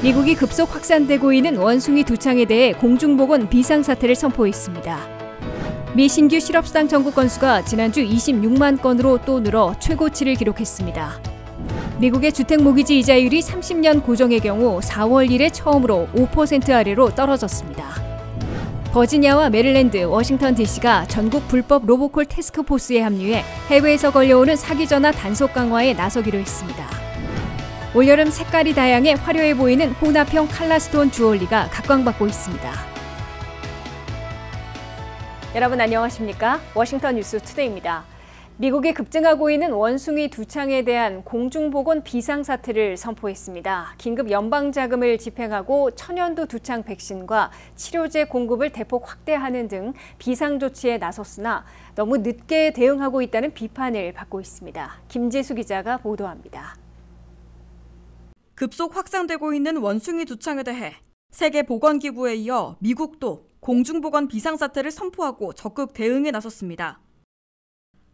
미국이 급속 확산되고 있는 원숭이 두창에 대해 공중보건 비상사태를 선포했습니다. 미 신규 실업수당 청구 건수가 지난주 26만 건으로 또 늘어 최고치를 기록했습니다. 미국의 주택 모기지 이자율이 30년 고정의 경우 4월 이래 처음으로 5% 아래로 떨어졌습니다. 버지니아와 메릴랜드, 워싱턴 DC가 전국 불법 로보콜 태스크포스에 합류해 해외에서 걸려오는 사기 전화 단속 강화에 나서기로 했습니다. 올여름 색깔이 다양해 화려해 보이는 혼합형 칼라스톤 주얼리가 각광받고 있습니다. 여러분 안녕하십니까? 워싱턴 뉴스 투데이입니다. 미국이 급증하고 있는 원숭이 두창에 대한 공중보건 비상사태를 선포했습니다. 긴급 연방자금을 집행하고 천연두 두창 백신과 치료제 공급을 대폭 확대하는 등 비상조치에 나섰으나 너무 늦게 대응하고 있다는 비판을 받고 있습니다. 김지수 기자가 보도합니다. 급속 확산되고 있는 원숭이 두창에 대해 세계보건기구에 이어 미국도 공중보건 비상사태를 선포하고 적극 대응에 나섰습니다.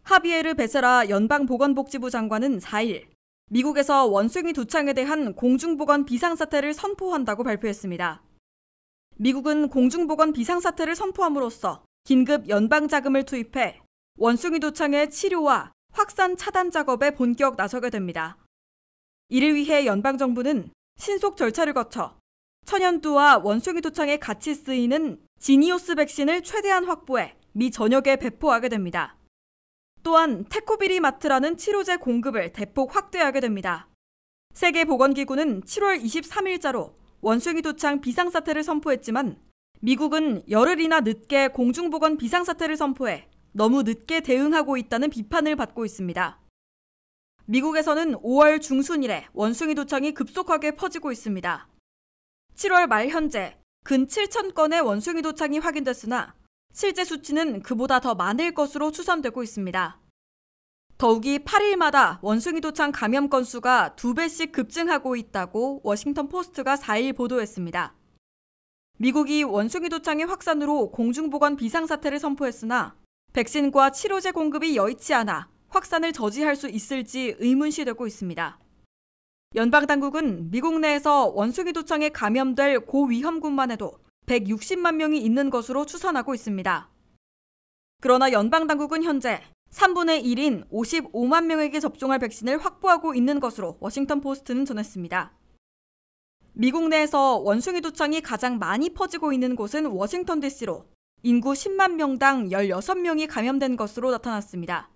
하비에르 베세라 연방보건복지부 장관은 4일 미국에서 원숭이 두창에 대한 공중보건 비상사태를 선포한다고 발표했습니다. 미국은 공중보건 비상사태를 선포함으로써 긴급 연방자금을 투입해 원숭이 두창의 치료와 확산 차단 작업에 본격 나서게 됩니다. 이를 위해 연방정부는 신속 절차를 거쳐 천연두와 원숭이 두창에 같이 쓰이는 지니오스 백신을 최대한 확보해 미 전역에 배포하게 됩니다. 또한 테코비리마트라는 치료제 공급을 대폭 확대하게 됩니다. 세계보건기구는 7월 23일자로 원숭이 두창 비상사태를 선포했지만 미국은 열흘이나 늦게 공중보건 비상사태를 선포해 너무 늦게 대응하고 있다는 비판을 받고 있습니다. 미국에서는 5월 중순 이래 원숭이 두창이 급속하게 퍼지고 있습니다. 7월 말 현재 근 7천 건의 원숭이 두창이 확인됐으나 실제 수치는 그보다 더 많을 것으로 추산되고 있습니다. 더욱이 8일마다 원숭이 두창 감염 건수가 2배씩 급증하고 있다고 워싱턴 포스트가 4일 보도했습니다. 미국이 원숭이 두창의 확산으로 공중보건 비상사태를 선포했으나 백신과 치료제 공급이 여의치 않아 확산을 저지할 수 있을지 의문시되고 있습니다. 연방당국은 미국 내에서 원숭이 두창에 감염될 고위험군만 해도 160만 명이 있는 것으로 추산하고 있습니다. 그러나 연방당국은 현재 3분의 1인 55만 명에게 접종할 백신을 확보하고 있는 것으로 워싱턴 포스트는 전했습니다. 미국 내에서 원숭이 두창이 가장 많이 퍼지고 있는 곳은 워싱턴 DC로 인구 10만 명당 16명이 감염된 것으로 나타났습니다.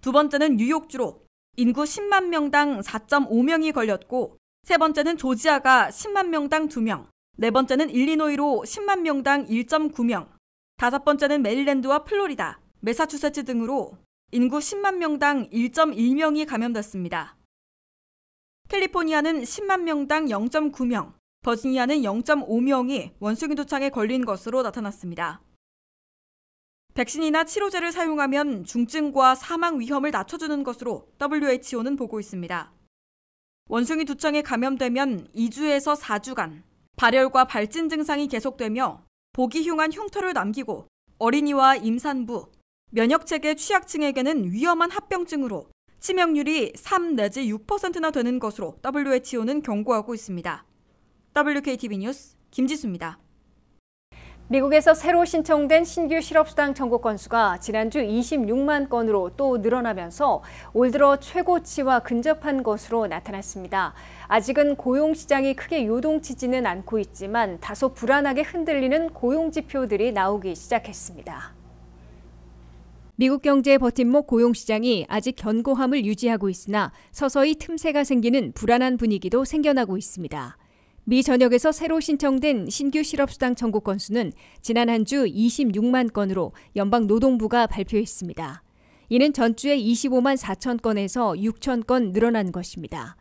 두 번째는 뉴욕주로 인구 10만 명당 4.5명이 걸렸고 세 번째는 조지아가 10만 명당 2명, 네 번째는 일리노이로 10만 명당 1.9명, 다섯 번째는 메릴랜드와 플로리다, 매사추세츠 등으로 인구 10만 명당 1.1명이 감염됐습니다. 캘리포니아는 10만 명당 0.9명, 버지니아는 0.5명이 원숭이 두창에 걸린 것으로 나타났습니다. 백신이나 치료제를 사용하면 중증과 사망 위험을 낮춰주는 것으로 WHO는 보고 있습니다. 원숭이 두창에 감염되면 2주에서 4주간 발열과 발진 증상이 계속되며 보기 흉한 흉터를 남기고 어린이와 임산부, 면역체계 취약층에게는 위험한 합병증으로 치명률이 3 내지 6%나 되는 것으로 WHO는 경고하고 있습니다. WKTV 뉴스 김지수입니다. 미국에서 새로 신청된 신규 실업수당 청구 건수가 지난주 26만 건으로 또 늘어나면서 올 들어 최고치와 근접한 것으로 나타났습니다. 아직은 고용시장이 크게 요동치지는 않고 있지만 다소 불안하게 흔들리는 고용지표들이 나오기 시작했습니다. 미국 경제의 버팀목 고용시장이 아직 견고함을 유지하고 있으나 서서히 틈새가 생기는 불안한 분위기도 생겨나고 있습니다. 미 전역에서 새로 신청된 신규 실업수당 청구 건수는 지난 한 주 26만 건으로 연방노동부가 발표했습니다. 이는 전주에 25만 4천 건에서 6천 건 늘어난 것입니다.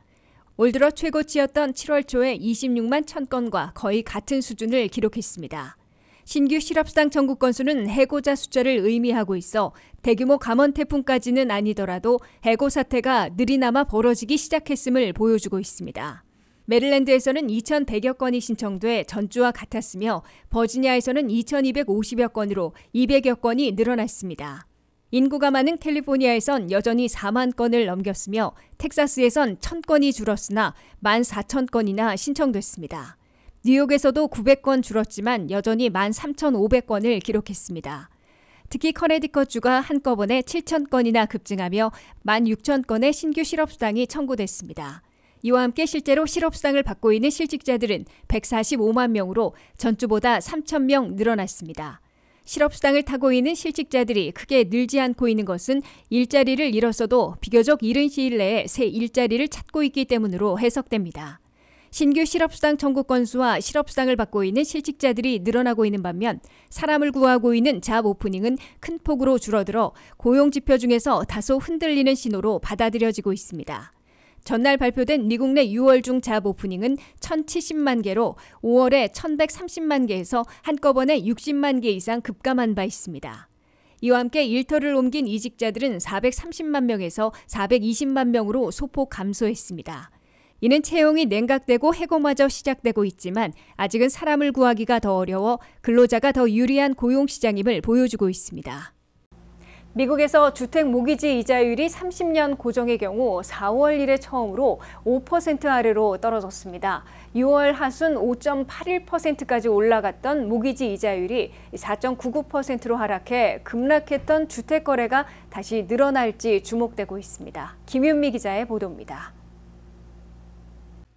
올 들어 최고치였던 7월 초에 26만 1천 건과 거의 같은 수준을 기록했습니다. 신규 실업수당 청구 건수는 해고자 숫자를 의미하고 있어 대규모 감원 태풍까지는 아니더라도 해고 사태가 느리나마 벌어지기 시작했음을 보여주고 있습니다. 메릴랜드에서는 2,100여 건이 신청돼 전주와 같았으며 버지니아에서는 2,250여 건으로 200여 건이 늘어났습니다. 인구가 많은 캘리포니아에선 여전히 4만 건을 넘겼으며 텍사스에선 1,000건이 줄었으나 14,000건이나 신청됐습니다. 뉴욕에서도 900건 줄었지만 여전히 13,500건을 기록했습니다. 특히 커네디컷주가 한꺼번에 7,000건이나 급증하며 16,000건의 신규 실업수당이 청구됐습니다. 이와 함께 실제로 실업수당을 받고 있는 실직자들은 145만 명으로 전주보다 3,000명 늘어났습니다. 실업수당을 타고 있는 실직자들이 크게 늘지 않고 있는 것은 일자리를 잃었어도 비교적 이른 시일 내에 새 일자리를 찾고 있기 때문으로 해석됩니다. 신규 실업수당 청구 건수와 실업수당을 받고 있는 실직자들이 늘어나고 있는 반면 사람을 구하고 있는 잡 오프닝은 큰 폭으로 줄어들어 고용지표 중에서 다소 흔들리는 신호로 받아들여지고 있습니다. 전날 발표된 미국 내 6월 중 잡 오프닝은 1,070만 개로 5월에 1,130만 개에서 한꺼번에 60만 개 이상 급감한 바 있습니다. 이와 함께 일터를 옮긴 이직자들은 430만 명에서 420만 명으로 소폭 감소했습니다. 이는 채용이 냉각되고 해고마저 시작되고 있지만 아직은 사람을 구하기가 더 어려워 근로자가 더 유리한 고용시장임을 보여주고 있습니다. 미국에서 주택 모기지 이자율이 30년 고정의 경우 4월 이래 처음으로 5% 아래로 떨어졌습니다. 6월 하순 5.81%까지 올라갔던 모기지 이자율이 4.99%로 하락해 급락했던 주택 거래가 다시 늘어날지 주목되고 있습니다. 김윤미 기자의 보도입니다.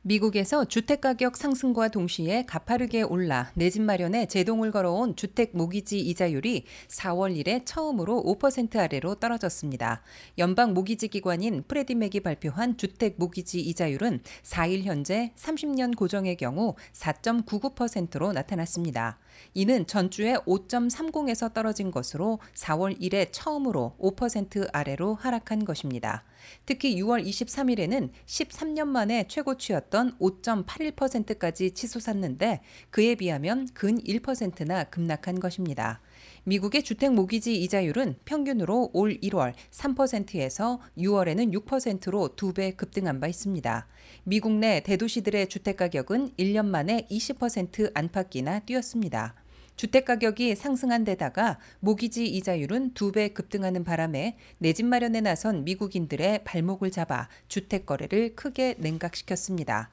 미국에서 주택가격 상승과 동시에 가파르게 올라 내 집 마련에 제동을 걸어온 주택 모기지 이자율이 4월 이래 처음으로 5% 아래로 떨어졌습니다. 연방 모기지 기관인 프레디맥이 발표한 주택 모기지 이자율은 4일 현재 30년 고정의 경우 4.99%로 나타났습니다. 이는 전주에 5.30에서 떨어진 것으로 4월 이래 처음으로 5% 아래로 하락한 것입니다. 특히 6월 23일에는 13년 만에 최고치였던 5.81%까지 치솟았는데 그에 비하면 근 1%나 급락한 것입니다. 미국의 주택 모기지 이자율은 평균으로 올 1월 3%에서 6월에는 6%로 2배 급등한 바 있습니다. 미국 내 대도시들의 주택가격은 1년 만에 20% 안팎이나 뛰었습니다. 주택가격이 상승한 데다가 모기지 이자율은 2배 급등하는 바람에 내 집 마련에 나선 미국인들의 발목을 잡아 주택 거래를 크게 냉각시켰습니다.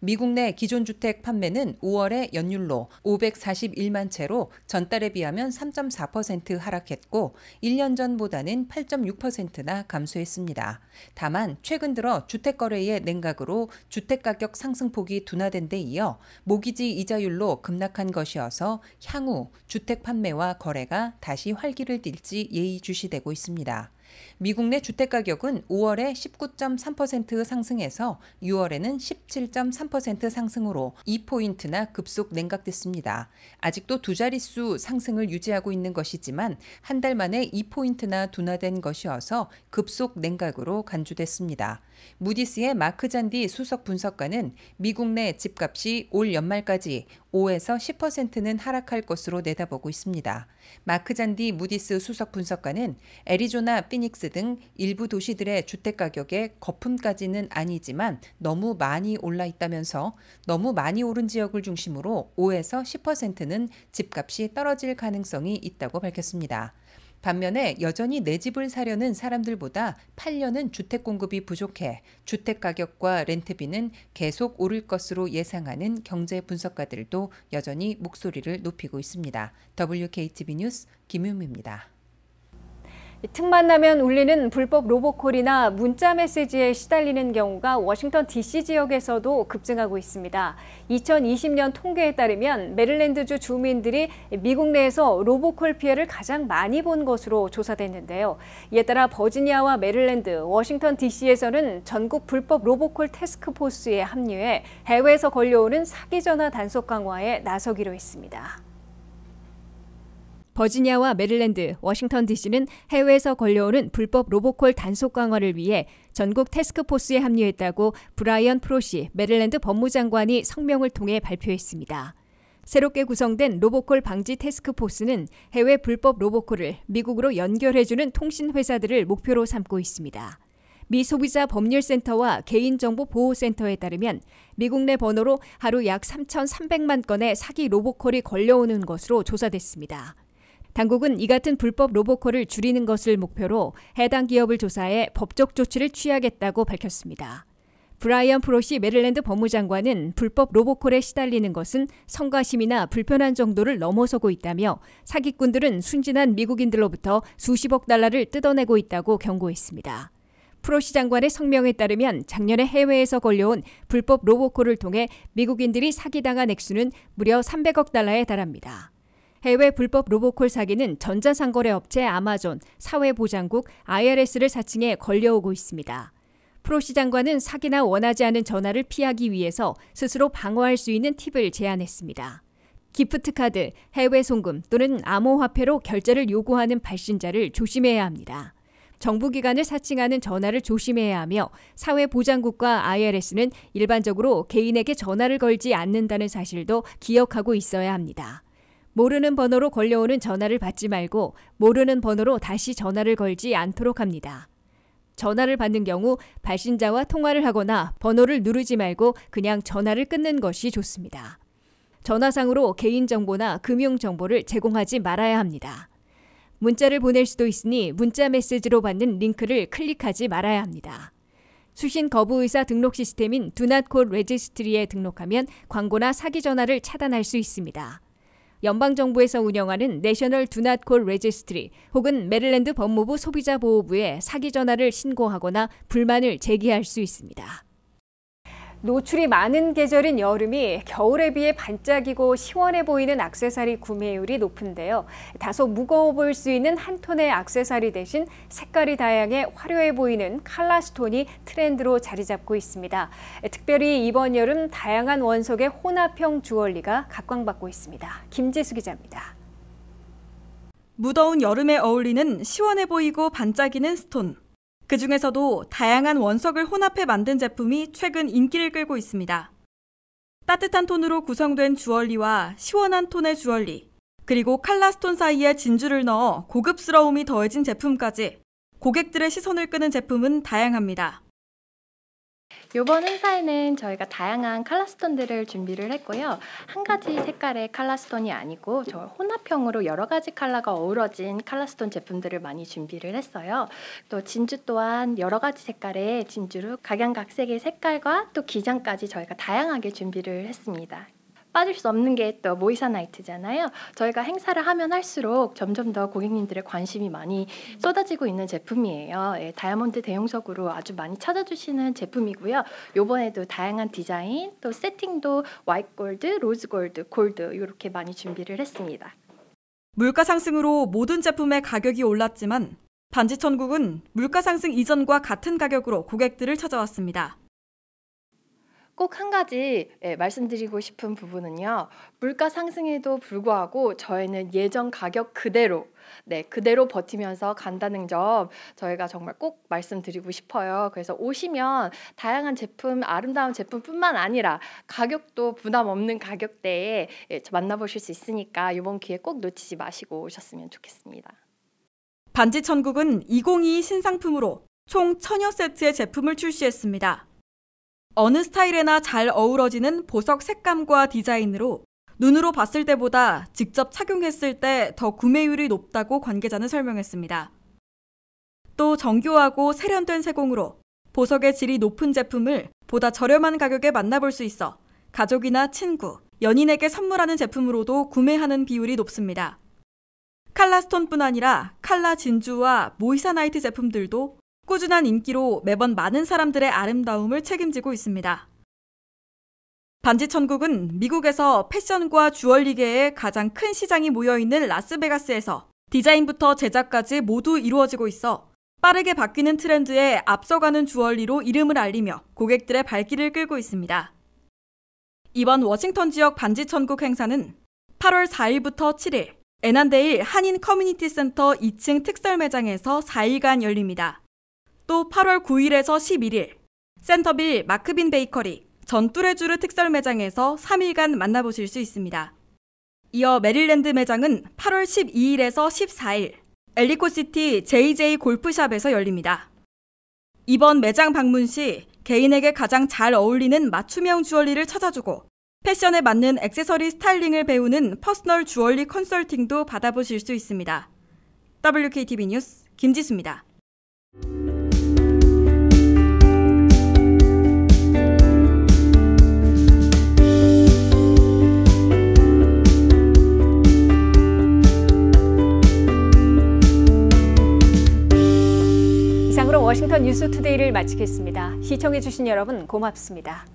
미국 내 기존 주택 판매는 5월에 연율로 541만 채로 전달에 비하면 3.4% 하락했고 1년 전보다는 8.6%나 감소했습니다. 다만 최근 들어 주택 거래의 냉각으로 주택 가격 상승폭이 둔화된 데 이어 모기지 이자율로 급락한 것이어서 향후 주택 판매와 거래가 다시 활기를 띨지 예의주시되고 있습니다. 미국 내 주택가격은 5월에 19.3% 상승해서 6월에는 17.3% 상승으로 2포인트나 급속 냉각됐습니다. 아직도 두 자릿수 상승을 유지하고 있는 것이지만 한 달 만에 2포인트나 둔화된 것이어서 급속 냉각으로 간주됐습니다. 무디스의 마크 잔디 수석 분석가는 미국 내 집값이 올 연말까지 5에서 10%는 하락할 것으로 내다보고 있습니다. 마크 잔디 무디스 수석 분석가는 애리조나, 피닉스 등 일부 도시들의 주택가격의 거품까지는 아니지만 너무 많이 올라 있다면서 너무 많이 오른 지역을 중심으로 5에서 10%는 집값이 떨어질 가능성이 있다고 밝혔습니다. 반면에 여전히 내 집을 사려는 사람들보다 팔려는 주택 공급이 부족해 주택 가격과 렌트비는 계속 오를 것으로 예상하는 경제 분석가들도 여전히 목소리를 높이고 있습니다. WKTV 뉴스 김윤미입니다. 틈만 나면 울리는 불법 로보콜이나 문자 메시지에 시달리는 경우가 워싱턴 DC 지역에서도 급증하고 있습니다. 2020년 통계에 따르면 메릴랜드주 주민들이 미국 내에서 로보콜 피해를 가장 많이 본 것으로 조사됐는데요. 이에 따라 버지니아와 메릴랜드, 워싱턴 DC에서는 전국 불법 로보콜 태스크포스에 합류해 해외에서 걸려오는 사기 전화 단속 강화에 나서기로 했습니다. 버지니아와 메릴랜드, 워싱턴 DC는 해외에서 걸려오는 불법 로보콜 단속 강화를 위해 전국 태스크포스에 합류했다고 브라이언 프로시 메릴랜드 법무장관이 성명을 통해 발표했습니다. 새롭게 구성된 로보콜 방지 태스크포스는 해외 불법 로보콜을 미국으로 연결해주는 통신회사들을 목표로 삼고 있습니다. 미 소비자 법률센터와 개인정보보호센터에 따르면 미국 내 번호로 하루 약 3,300만 건의 사기 로보콜이 걸려오는 것으로 조사됐습니다. 당국은 이 같은 불법 로보콜을 줄이는 것을 목표로 해당 기업을 조사해 법적 조치를 취하겠다고 밝혔습니다. 브라이언 프로시 메릴랜드 법무장관은 불법 로보콜에 시달리는 것은 성가심이나 불편한 정도를 넘어서고 있다며 사기꾼들은 순진한 미국인들로부터 수십억 달러를 뜯어내고 있다고 경고했습니다. 프로시 장관의 성명에 따르면 작년에 해외에서 걸려온 불법 로보콜을 통해 미국인들이 사기당한 액수는 무려 300억 달러에 달합니다. 해외 불법 로보콜 사기는 전자상거래 업체 아마존, 사회보장국, IRS를 사칭해 걸려오고 있습니다. 프로시 장관은 사기나 원하지 않은 전화를 피하기 위해서 스스로 방어할 수 있는 팁을 제안했습니다. 기프트카드, 해외 송금 또는 암호화폐로 결제를 요구하는 발신자를 조심해야 합니다. 정부기관을 사칭하는 전화를 조심해야 하며 사회보장국과 IRS는 일반적으로 개인에게 전화를 걸지 않는다는 사실도 기억하고 있어야 합니다. 모르는 번호로 걸려오는 전화를 받지 말고 모르는 번호로 다시 전화를 걸지 않도록 합니다. 전화를 받는 경우 발신자와 통화를 하거나 번호를 누르지 말고 그냥 전화를 끊는 것이 좋습니다. 전화상으로 개인정보나 금융정보를 제공하지 말아야 합니다. 문자를 보낼 수도 있으니 문자 메시지로 받는 링크를 클릭하지 말아야 합니다. 수신 거부 의사 등록 시스템인 Do Not Call Registry에 등록하면 광고나 사기 전화를 차단할 수 있습니다. 연방정부에서 운영하는 내셔널 Do Not Call Registry 혹은 메릴랜드 법무부 소비자보호부에 사기 전화를 신고하거나 불만을 제기할 수 있습니다. 노출이 많은 계절인 여름이 겨울에 비해 반짝이고 시원해 보이는 액세서리 구매율이 높은데요. 다소 무거워 보일 수 있는 한 톤의 액세서리 대신 색깔이 다양해 화려해 보이는 컬러스톤이 트렌드로 자리 잡고 있습니다. 특별히 이번 여름 다양한 원석의 혼합형 주얼리가 각광받고 있습니다. 김지수 기자입니다. 무더운 여름에 어울리는 시원해 보이고 반짝이는 스톤. 그중에서도 다양한 원석을 혼합해 만든 제품이 최근 인기를 끌고 있습니다. 따뜻한 톤으로 구성된 주얼리와 시원한 톤의 주얼리, 그리고 컬러스톤 사이에 진주를 넣어 고급스러움이 더해진 제품까지 고객들의 시선을 끄는 제품은 다양합니다. 이번 행사에는 저희가 다양한 컬러스톤들을 준비를 했고요. 한 가지 색깔의 컬러스톤이 아니고 저 혼합형으로 여러 가지 컬러가 어우러진 컬러스톤 제품들을 많이 준비를 했어요. 또 진주 또한 여러 가지 색깔의 진주로 각양각색의 색깔과 또 기장까지 저희가 다양하게 준비를 했습니다. 빠질 수 없는 게 또 모이사나이트잖아요. 저희가 행사를 하면 할수록 점점 더 고객님들의 관심이 많이 쏟아지고 있는 제품이에요. 예, 다이아몬드 대용석으로 아주 많이 찾아주시는 제품이고요. 이번에도 다양한 디자인, 또 세팅도 화이트 골드, 로즈 골드, 골드 이렇게 많이 준비를 했습니다. 물가 상승으로 모든 제품의 가격이 올랐지만 반지천국은 물가 상승 이전과 같은 가격으로 고객들을 찾아왔습니다. 꼭 한 가지 말씀드리고 싶은 부분은요. 물가 상승에도 불구하고 저희는 예전 가격 그대로 그대로 버티면서 간다는 점 저희가 정말 꼭 말씀드리고 싶어요. 그래서 오시면 다양한 제품, 아름다운 제품뿐만 아니라 가격도 부담 없는 가격대에 만나보실 수 있으니까 이번 기회 꼭 놓치지 마시고 오셨으면 좋겠습니다. 반지천국은 2022 신상품으로 총 1000여 세트의 제품을 출시했습니다. 어느 스타일에나 잘 어우러지는 보석 색감과 디자인으로 눈으로 봤을 때보다 직접 착용했을 때 더 구매율이 높다고 관계자는 설명했습니다. 또 정교하고 세련된 세공으로 보석의 질이 높은 제품을 보다 저렴한 가격에 만나볼 수 있어 가족이나 친구, 연인에게 선물하는 제품으로도 구매하는 비율이 높습니다. 컬러스톤뿐 아니라 컬러 진주와 모이사나이트 제품들도 꾸준한 인기로 매번 많은 사람들의 아름다움을 책임지고 있습니다. 반지천국은 미국에서 패션과 주얼리계의 가장 큰 시장이 모여있는 라스베가스에서 디자인부터 제작까지 모두 이루어지고 있어 빠르게 바뀌는 트렌드에 앞서가는 주얼리로 이름을 알리며 고객들의 발길을 끌고 있습니다. 이번 워싱턴 지역 반지천국 행사는 8월 4일부터 7일 애난데일 한인 커뮤니티 센터 2층 특설 매장에서 4일간 열립니다. 또 8월 9일에서 11일 센터빌 마크빈 베이커리 전 뚜레쥬르 특설 매장에서 3일간 만나보실 수 있습니다. 이어 메릴랜드 매장은 8월 12일에서 14일 엘리코시티 JJ 골프샵에서 열립니다. 이번 매장 방문 시 개인에게 가장 잘 어울리는 맞춤형 주얼리를 찾아주고 패션에 맞는 액세서리 스타일링을 배우는 퍼스널 주얼리 컨설팅도 받아보실 수 있습니다. WKTV 뉴스 김지수입니다. 이상으로 워싱턴 뉴스투데이를 마치겠습니다. 시청해주신 여러분 고맙습니다.